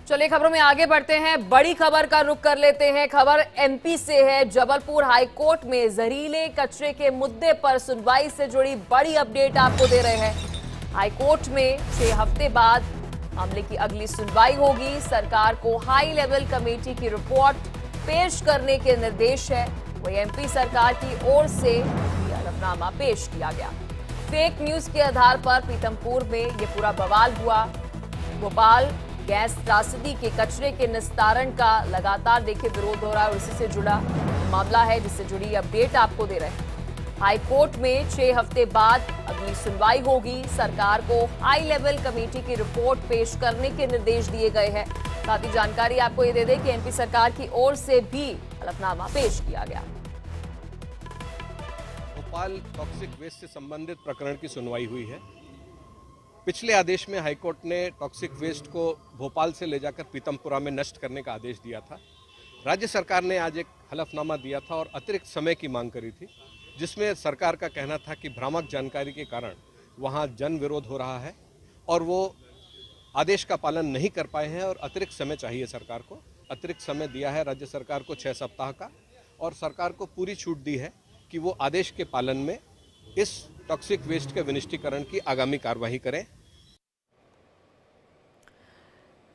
चलिए खबरों में आगे बढ़ते हैं। बड़ी खबर का रुख कर लेते हैं। खबर एमपी से है। जबलपुर हाईकोर्ट में जहरीले कचरे के मुद्दे पर सुनवाई से जुड़ी बड़ी अपडेट आपको दे रहे हैं। हाईकोर्ट में 6 हफ्ते बाद मामले की अगली सुनवाई होगी। सरकार को हाई लेवल कमेटी की रिपोर्ट पेश करने के निर्देश है। वही एमपी सरकार की ओर से हलफनामा पेश किया गया। फेक न्यूज के आधार पर पीतमपुर में यह पूरा बवाल हुआ। भोपाल गैस त्रासदी के कचरे के निस्तारण का लगातार देखिए विरोध हो रहा है और इसी से जुड़ा मामला है जिससे जुड़ी अपडेट आपको दे रहे हैं। हाईकोर्ट में 6 हफ्ते बाद अगली सुनवाई होगी। सरकार को हाई लेवल कमेटी की रिपोर्ट पेश करने के निर्देश दिए गए हैं। साथ ही जानकारी आपको ये दे दें कि एमपी सरकार की ओर से भी हलफनामा पेश किया गया। भोपाल टॉक्सिक वेस्ट से संबंधित प्रकरण की सुनवाई हुई है। पिछले आदेश में हाईकोर्ट ने टॉक्सिक वेस्ट को भोपाल से ले जाकर पीतमपुरा में नष्ट करने का आदेश दिया था। राज्य सरकार ने आज एक हलफनामा दिया था और अतिरिक्त समय की मांग करी थी, जिसमें सरकार का कहना था कि भ्रामक जानकारी के कारण वहां जन विरोध हो रहा है और वो आदेश का पालन नहीं कर पाए हैं और अतिरिक्त समय चाहिए सरकार को। अतिरिक्त समय दिया है राज्य सरकार को 6 सप्ताह का और सरकार को पूरी छूट दी है कि वो आदेश के पालन में इस टॉक्सिक वेस्ट के विनिष्टीकरण की आगामी कार्यवाही करें।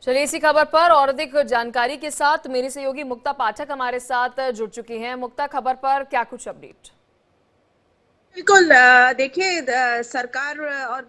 चलिए इसी खबर पर और अधिक जानकारी के साथ मेरी सहयोगी मुक्ता पाठक हमारे साथ जुड़ चुकी हैं। मुक्ता, खबर पर क्या कुछ अपडेट? बिल्कुल, देखिए, सरकार और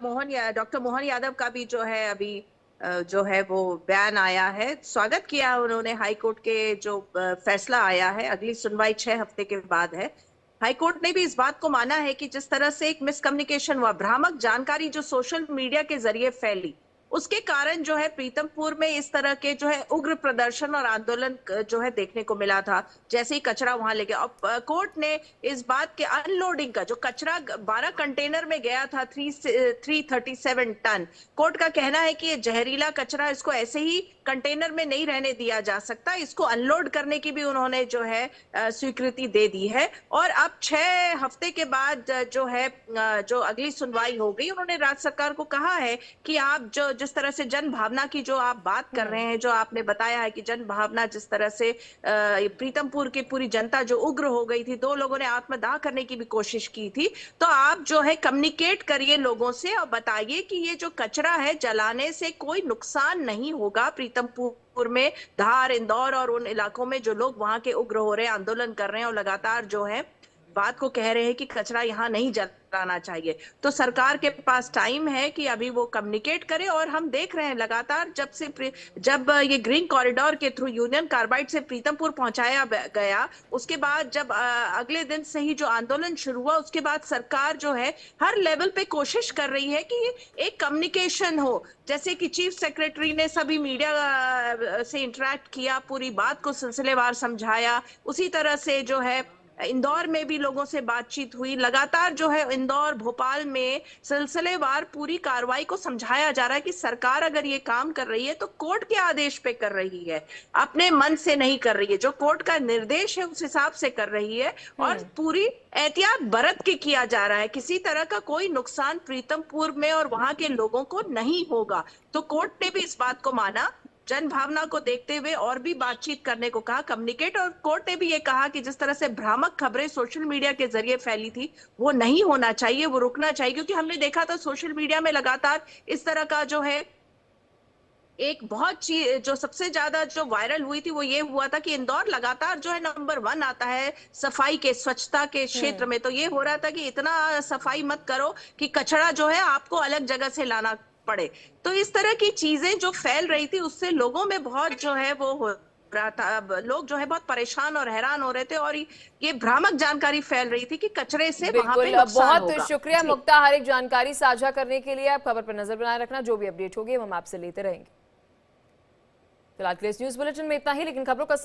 डॉक्टर मोहन यादव का भी जो है अभी जो है वो बयान आया है। स्वागत किया उन्होंने हाई कोर्ट के जो फैसला आया है। अगली सुनवाई 6 हफ्ते के बाद है। हाईकोर्ट ने भी इस बात को माना है कि जिस तरह से एक मिसकम्युनिकेशन हुआ, भ्रामक जानकारी जो सोशल मीडिया के जरिए फैली, उसके कारण जो है प्रीतमपुर में इस तरह के जो है उग्र प्रदर्शन और आंदोलन जो है देखने को मिला था। जैसे ही कचरा वहां ले गया, अब कोर्ट ने इस बात के अनलोडिंग का जो कचरा 12 कंटेनर में गया था 337 टन, कोर्ट का कहना है कि ये जहरीला कचरा, इसको ऐसे ही कंटेनर में नहीं रहने दिया जा सकता, इसको अनलोड करने की भी उन्होंने जो है स्वीकृति दे दी है। और अब 6 हफ्ते के बाद जो है जो अगली सुनवाई हो गई, उन्होंने राज्य सरकार को कहा है कि आप जो जिस तरह से जन भावना की जो आप बात कर रहे हैं, जो आपने बताया है कि जन भावना जिस तरह से प्रीतमपुर की पूरी जनता जो उग्र हो गई थी, 2 लोगों ने आत्मदाह करने की भी कोशिश की थी, तो आप जो है कम्युनिकेट करिए लोगों से और बताइए कि ये जो कचरा है जलाने से कोई नुकसान नहीं होगा। प्रीतमपुर में, धार, इंदौर और उन इलाकों में जो लोग वहां के उग्र हो रहे हैं, आंदोलन कर रहे हैं और लगातार जो है बात को कह रहे हैं कि कचरा यहाँ नहीं जलाना चाहिए, तो सरकार के पास टाइम है कि अभी वो कम्युनिकेट करे। और हम देख रहे हैं लगातार जब ये ग्रीन कॉरिडोर के थ्रू यूनियन कार्बाइड से प्रीतमपुर पहुंचाया गया, उसके बाद जब अगले दिन से ही जो आंदोलन शुरू हुआ, उसके बाद सरकार जो है हर लेवल पे कोशिश कर रही है कि एक कम्युनिकेशन हो। जैसे कि चीफ सेक्रेटरी ने सभी मीडिया से इंटरेक्ट किया, पूरी बात को सिलसिलेवार समझाया। उसी तरह से जो है इंदौर में भी लोगों से बातचीत हुई। लगातार जो है इंदौर, भोपाल में सिलसिलेवार पूरी कार्रवाई को समझाया जा रहा है कि सरकार अगर ये काम कर रही है तो कोर्ट के आदेश पे कर रही है, अपने मन से नहीं कर रही है। जो कोर्ट का निर्देश है उस हिसाब से कर रही है और पूरी एहतियात बरत के किया जा रहा है। किसी तरह का कोई नुकसान प्रीतमपुर में और वहां के लोगों को नहीं होगा। तो कोर्ट ने भी इस बात को माना, जन भावना को देखते हुए और भी बातचीत करने को कहा, कम्युनिकेट। और कोर्ट ने भी ये कहा कि जिस तरह से भ्रामक खबरें सोशल मीडिया के जरिए फैली थी, वो नहीं होना चाहिए, वो रुकना चाहिए। क्योंकि हमने देखा था सोशल मीडिया में लगातार इस तरह का जो है एक बहुत चीज जो सबसे ज्यादा जो वायरल हुई थी वो ये हुआ था कि इंदौर लगातार जो है नंबर 1 आता है सफाई के, स्वच्छता के क्षेत्र में। तो ये हो रहा था कि इतना सफाई मत करो कि कचरा जो है आपको अलग जगह से लाना पड़े। तो इस तरह की चीजें जो फैल रही थी, उससे लोगों में बहुत जो है वो हो रहा था। अब लोग जो है बहुत परेशान और हैरान हो रहे थे और ये भ्रामक जानकारी फैल रही थी कि कचरे से वहां पे नुकसान होगा। बहुत शुक्रिया मुक्ता, हर एक जानकारी साझा करने के लिए। आप खबर पर नजर बनाए रखना, जो भी अपडेट होगी हम आपसे लेते रहेंगे। फिलहाल के लिए इस न्यूज बुलेटिन में इतना ही, लेकिन खबरों का